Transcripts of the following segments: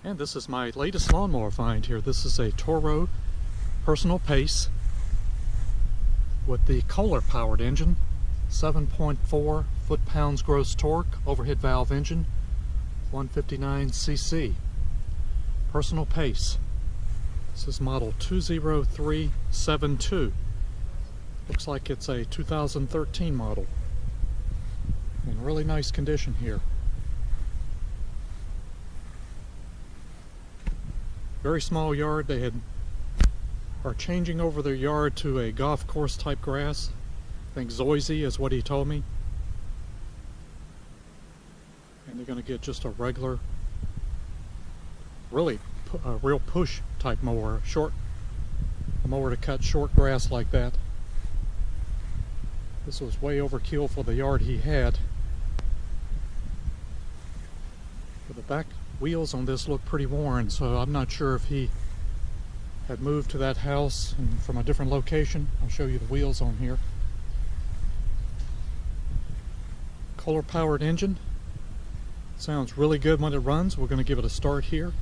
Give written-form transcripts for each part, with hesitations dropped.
And this is my latest lawnmower find here. This is a Toro Personal Pace with the Kohler powered engine, 7.4 foot-pounds gross torque, overhead valve engine, 159cc. Personal Pace. This is model 20372. Looks like it's a 2013 model. In really nice condition here. Very small yard. They are changing over their yard to a golf course type grass. I think Zoysia is what he told me. And they're going to get just a regular, really a real push type mower, a mower to cut short grass like that. This was way overkill for the yard he had. But the back wheels on this look pretty worn, so I'm not sure if he had moved to that house and from a different location. I'll show you the wheels on here. Kohler powered engine. Sounds really good when it runs. We're going to give it a start here.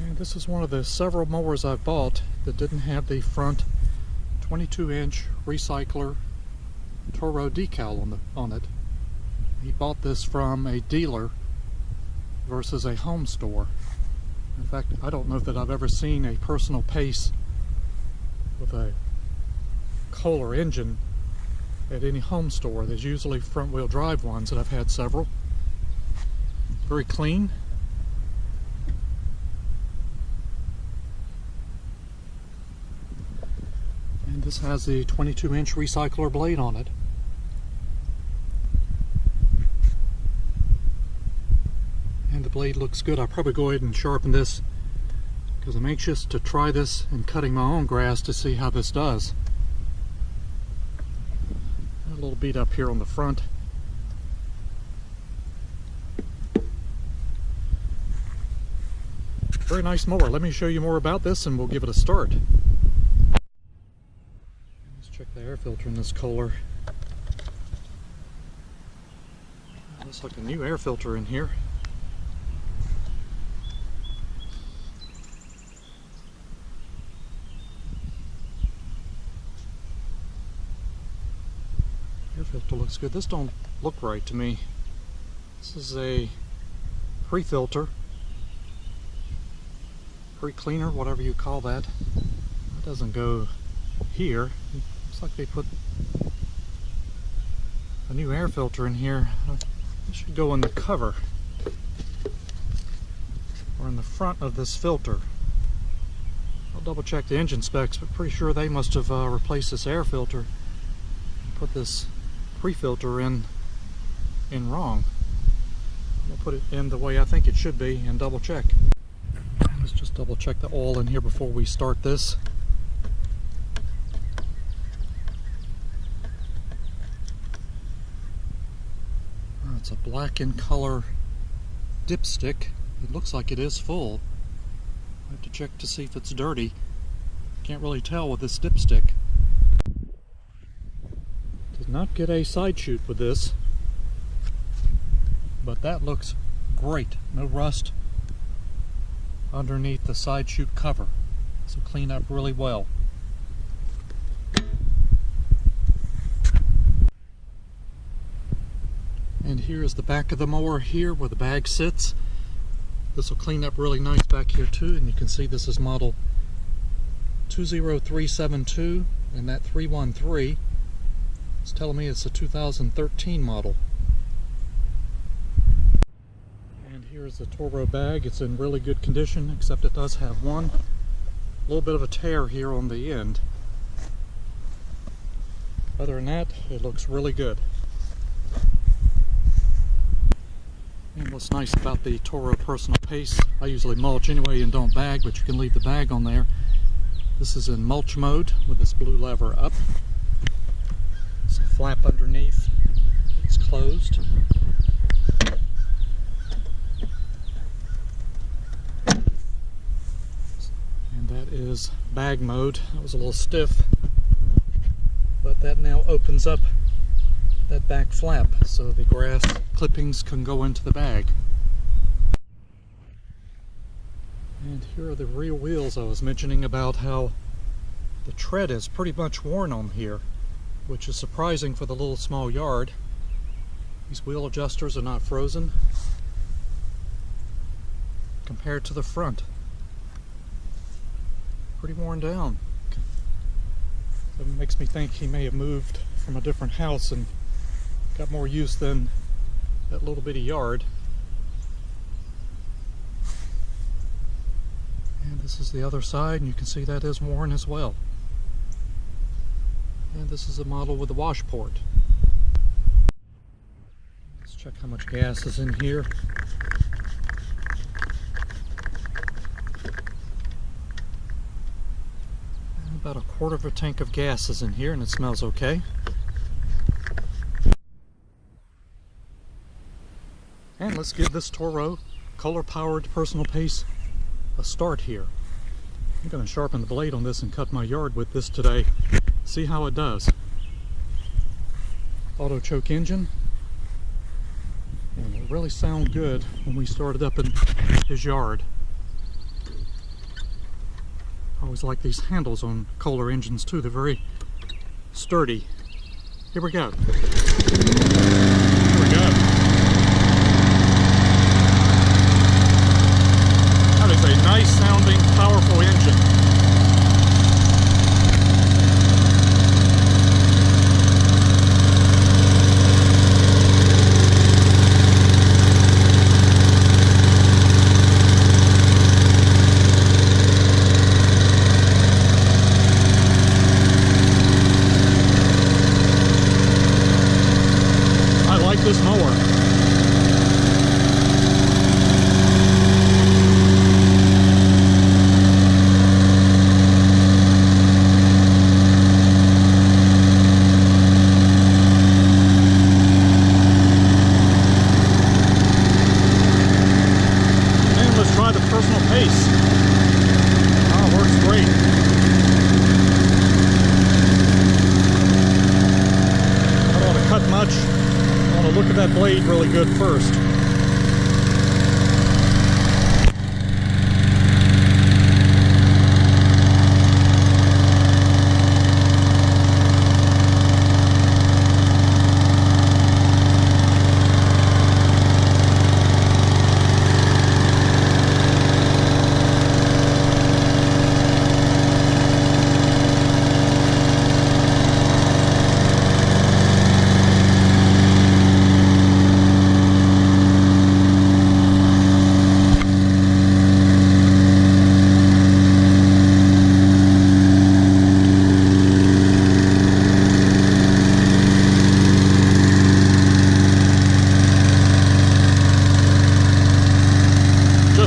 And this is one of the several mowers I've bought that didn't have the front 22-inch recycler Toro decal on it. He bought this from a dealer versus a home store. In fact, I don't know that I've ever seen a Personal Pace with a Kohler engine at any home store. There's usually front-wheel drive ones, and I've had several. Very clean. And this has the 22-inch recycler blade on it. And the blade looks good. I'll probably go ahead and sharpen this because I'm anxious to try this in cutting my own grass to see how this does. A little beat up here on the front. Very nice mower. Let me show you more about this and we'll give it a start. Let's check the air filter in this Kohler. Looks like a new air filter in here. Air filter looks good. This don't look right to me. This is a pre-filter, pre-cleaner, whatever you call that. It doesn't go here. Looks like they put a new air filter in here. It should go in the cover or in the front of this filter. I'll double check the engine specs, but pretty sure they must have replaced this air filter and put this pre-filter in wrong. I'll put it in the way I think it should be and double check. Let's just double check the oil in here before we start this. It's a black in color dipstick. It looks like it is full. I have to check to see if it's dirty. Can't really tell with this dipstick. Did not get a side chute with this, but that looks great. No rust underneath the side chute cover, so clean up really well. And here is the back of the mower here where the bag sits. This will clean up really nice back here too, and you can see this is model 20372 and that 313. It's telling me it's a 2013 model. And here's the Toro bag. It's in really good condition, except it does have one little bit of a tear here on the end. Other than that, it looks really good. And what's nice about the Toro Personal Pace, I usually mulch anyway and don't bag, but you can leave the bag on there. This is in mulch mode with this blue lever up. It's a flap underneath. It's closed. And that is bag mode. That was a little stiff, but that now opens up that back flap so the grass clippings can go into the bag. And here are the rear wheels. I was mentioning about how the tread is pretty much worn on here, which is surprising for the little small yard. These wheel adjusters are not frozen compared to the front. Pretty worn down. It makes me think he may have moved from a different house and got more use than that little bitty yard. And this is the other side, and you can see that is worn as well. And this is a model with a washport. Let's check how much gas is in here. About a quarter of a tank of gas is in here, and it smells okay. And let's give this Toro Kohler powered Personal Pace a start here. I'm going to sharpen the blade on this and cut my yard with this today. See how it does. Auto choke engine, and it really sounded good when we started up in his yard. I always like these handles on Kohler engines too. They're very sturdy. Here we go. Here we go. That is a nice sounding, powerful engine. This mower. And let's try the Personal Pace. Oh, it works great. I don't want to cut much. Look at that blade really good first.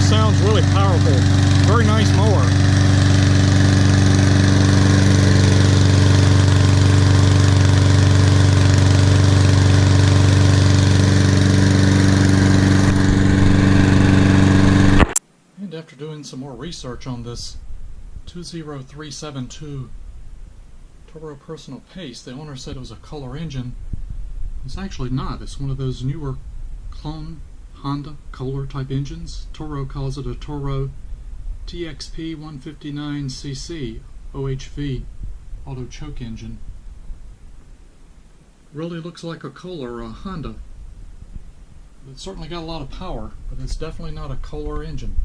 Sounds really powerful. Very nice mower. And after doing some more research on this 20372 Toro Personal Pace, the owner said it was a Kohler engine. It's actually not. It's one of those newer clone Honda Kohler type engines. Toro calls it a Toro TXP 159cc OHV auto choke engine. Really looks like a Kohler or a Honda. It's certainly got a lot of power, but it's definitely not a Kohler engine.